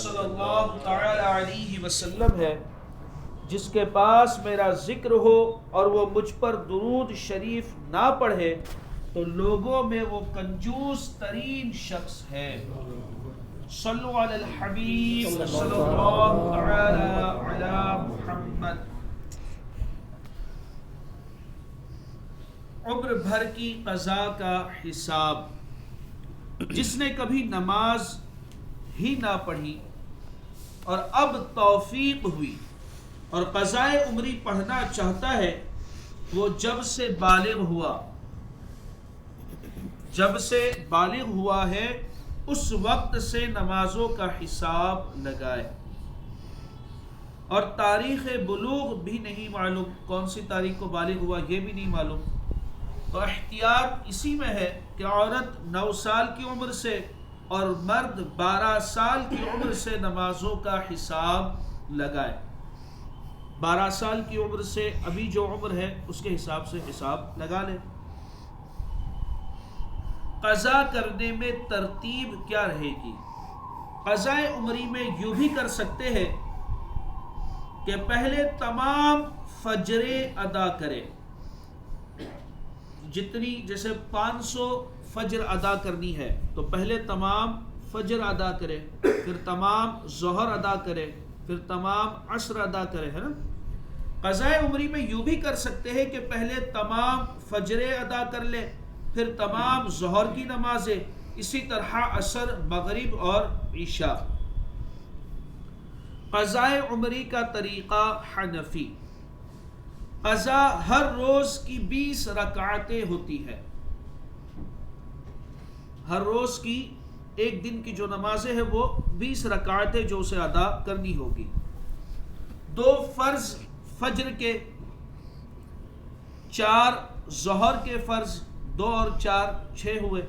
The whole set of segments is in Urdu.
صلی اللہ تعالی علیہ وسلم ہے جس کے پاس میرا ذکر ہو اور وہ مجھ پر درود شریف نہ پڑھے تو لوگوں میں وہ کنجوس ترین شخص ہے۔ صلو علی الحبیب صلی اللہ تعالی علی محمد۔ عمر بھر کی قضا کا حساب۔ جس نے کبھی نماز ہی نہ پڑھی اور اب توفیق ہوئی اور قضائے عمری پڑھنا چاہتا ہے، وہ جب سے بالغ ہوا ہے اس وقت سے نمازوں کا حساب لگائے، اور تاریخ بلوغ بھی نہیں معلوم، کون سی تاریخ کو بالغ ہوا یہ بھی نہیں معلوم، تو احتیاط اسی میں ہے کہ عورت 9 سال کی عمر سے اور مرد 12 سال کی عمر سے نمازوں کا حساب لگائے۔ 12 سال کی عمر سے ابھی جو عمر ہے اس کے حساب سے حساب لگا لے۔ قضا کرنے میں ترتیب کیا رہے گی؟ قضائے عمری میں یوں بھی کر سکتے ہیں کہ پہلے تمام فجریں ادا کرے، جتنی جیسے 500 فجر ادا کرنی ہے تو پہلے تمام فجر ادا کرے، پھر تمام ظہر ادا کرے، پھر تمام عصر ادا کرے، ہے نا۔ قضائے عمری میں یوں بھی کر سکتے ہیں کہ پہلے تمام فجریں ادا کر لے، پھر تمام ظہر کی نمازیں، اسی طرح عصر، مغرب اور عشاء۔ قضائے عمری کا طریقہ حنفی۔ قضا ہر روز کی 20 رکعتیں ہوتی ہے۔ ہر روز کی ایک دن کی جو نمازیں ہیں وہ 20 رکعتیں جو اسے ادا کرنی ہوگی۔ 2 فرض فجر کے، 4 ظہر کے فرض، 2 اور 4 6 ہوئے،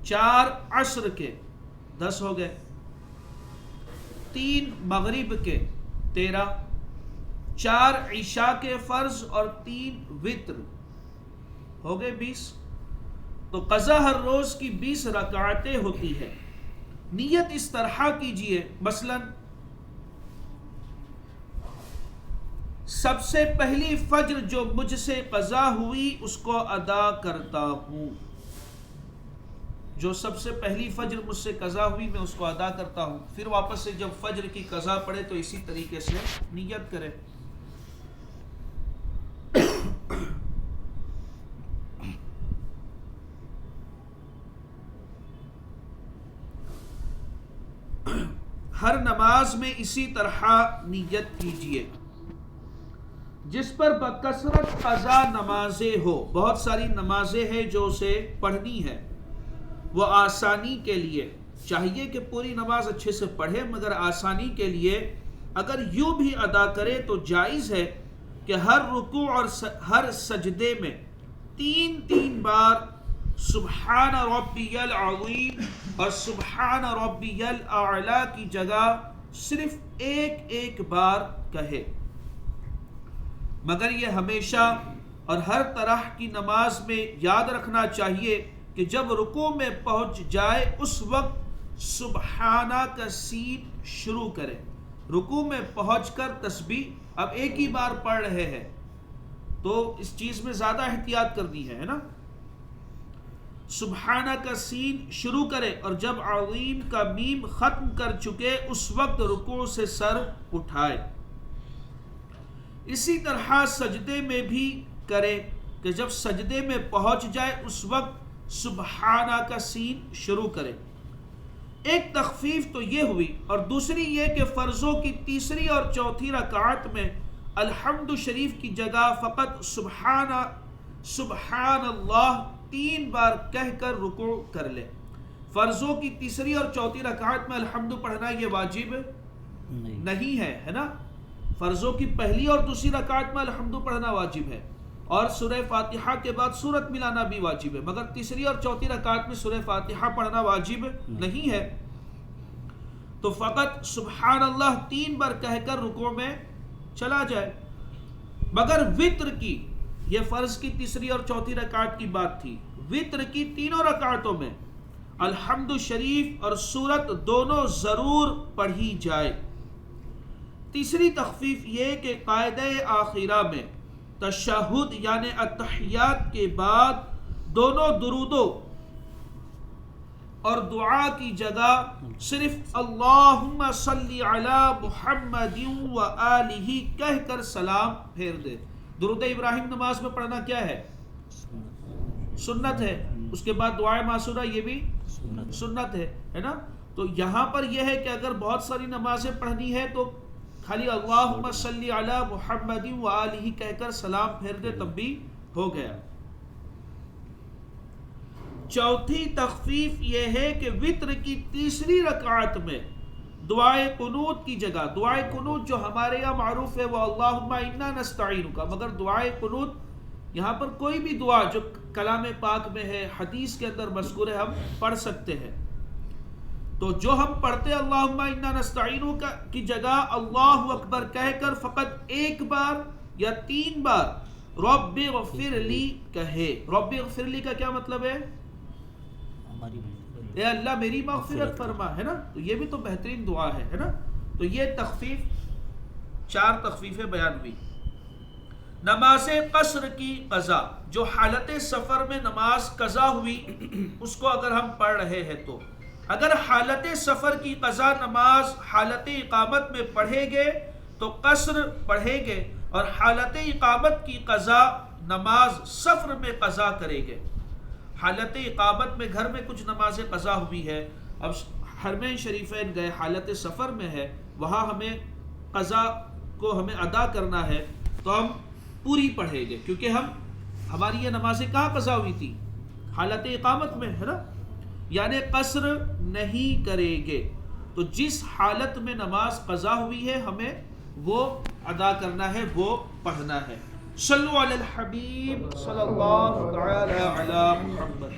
4 عصر کے 10 ہو گئے، 3 مغرب کے 13، 4 عشاء کے فرض اور 3 وتر، ہو گئے 20۔ تو قضا ہر روز کی 20 رکعتیں ہوتی ہے۔ نیت اس طرح کیجئے، مثلا سب سے پہلی فجر جو مجھ سے قضا ہوئی اس کو ادا کرتا ہوں، جو سب سے پہلی فجر مجھ سے قضا ہوئی میں اس کو ادا کرتا ہوں، پھر واپس سے جب فجر کی قضا پڑے تو اسی طریقے سے نیت کرے۔ ہر نماز میں اسی طرح نیت کیجئے۔ جس پر بکثرت قضا نمازیں ہو، بہت ساری نمازیں ہیں جو اسے پڑھنی ہے، وہ آسانی کے لیے چاہیے کہ پوری نماز اچھے سے پڑھے، مگر آسانی کے لیے اگر یوں بھی ادا کرے تو جائز ہے کہ ہر رکوع اور ہر سجدے میں 3 بار سبحان ربی العظیم اور سبحان ربی الاعلی کی جگہ صرف ایک بار کہے، مگر یہ ہمیشہ اور ہر طرح کی نماز میں یاد رکھنا چاہیے کہ جب رکوع میں پہنچ جائے اس وقت سبحانہ کا سین شروع کرے۔ رکوع میں پہنچ کر تسبیح اب ایک ہی بار پڑھ رہے ہیں تو اس چیز میں زیادہ احتیاط کرنی ہے نا۔ سبحانہ کا سین شروع کرے اور جب عظیم کا میم ختم کر چکے اس وقت رکوع سے سر اٹھائے۔ اسی طرح سجدے میں بھی کرے کہ جب سجدے میں پہنچ جائے اس وقت سبحانہ کا سین شروع کرے۔ ایک تخفیف تو یہ ہوئی، اور دوسری یہ کہ فرضوں کی 3 اور 4 رکعت میں الحمد شریف کی جگہ فقط سبحان اللہ 3 بار کہہ کر رکوع کر لے۔ فرضوں کی 3 اور 4 رکعت میں الحمد پڑھنا یہ واجب نہیں ہے، ہے نا۔ فرضوں کی پہلی اور دوسری رکعت میں الحمد پڑھنا واجب ہے، اور سورہ فاتحہ کے بعد سورت ملانا بھی واجب ہے، مگر 3 اور 4 رکعت میں سورہ فاتحہ پڑھنا واجب نہیں ہے۔ تو فقط سبحان اللہ 3 بار کہہ کر رکوع میں چلا جائے۔ مگر وتر کی، یہ فرض کی 3 اور 4 رکعت کی بات تھی، وتر کی 3 رکعتوں میں الحمد شریف اور سورت دونوں ضرور پڑھی جائے۔ تیسری تخفیف یہ کہ قاعدہ آخرہ میں تشہد یعنی التحیات کے بعد دونوں درودوں اور دعا کی جگہ صرف اللہم صلی علی محمد و آلہ کہہ کر سلام پھیر دے۔ درود ابراہیم نماز میں پڑھنا کیا ہے؟ سنت ہے۔ اس کے بعد دعائے معصورہ یہ بھی سنت ہے نا؟ تو یہاں پر یہ ہے کہ اگر بہت ساری نمازیں پڑھنی ہے تو خالی اللہم صلی علی محمد و آلہ کہہ کر سلام پھیر دے تب بھی ہو گیا۔ چوتھی تخفیف یہ ہے کہ وتر کی تیسری رکعت میں دعائے قنوت کی جگہ، دعائے قنوت جو ہمارے یہاں معروف ہے وہ اللہم انا نستعینک کا، مگر دعائے قنوت یہاں پر کوئی بھی دعا جو کلام پاک میں ہے، حدیث کے اندر مذکور ہے، ہم پڑھ سکتے ہیں۔ تو جو ہم پڑھتے اللہم انا نستعینک کی جگہ اللہ اکبر کہہ کر فقط ایک بار یا 3 بار رب اغفر لی کہے۔ رب اغفر لی کا کیا مطلب ہے؟ اے اللہ میری مغفرت فرما، ہے نا؟ تو یہ بھی تو بہترین دعا ہے نا؟ تو یہ تخفیف 4 تخفیفیں بیان ہوئی۔ نماز قصر کی قضا، جو حالت سفر میں نماز قضا ہوئی اس کو اگر ہم پڑھ رہے ہیں تو اگر حالت سفر کی قضا نماز حالت اقامت میں پڑھیں گے تو قصر پڑھیں گے، اور حالت اقامت کی قضا نماز سفر میں قضا کریں گے۔ حالت اقامت میں گھر میں کچھ نمازیں قضا ہوئی ہے، اب حرمین شریفین گئے، حالت سفر میں ہے، وہاں ہمیں قضا کو ہمیں ادا کرنا ہے تو ہم پوری پڑھیں گے، کیونکہ ہماری یہ نمازیں کہاں قضا ہوئی تھی؟ حالت اقامت میں، ہے نا؟ یعنی قصر نہیں کریں گے۔ تو جس حالت میں نماز قضا ہوئی ہے ہمیں وہ ادا کرنا ہے، وہ پڑھنا ہے۔ صلو علی الحبیب صلی اللہ تعالی علی محمد۔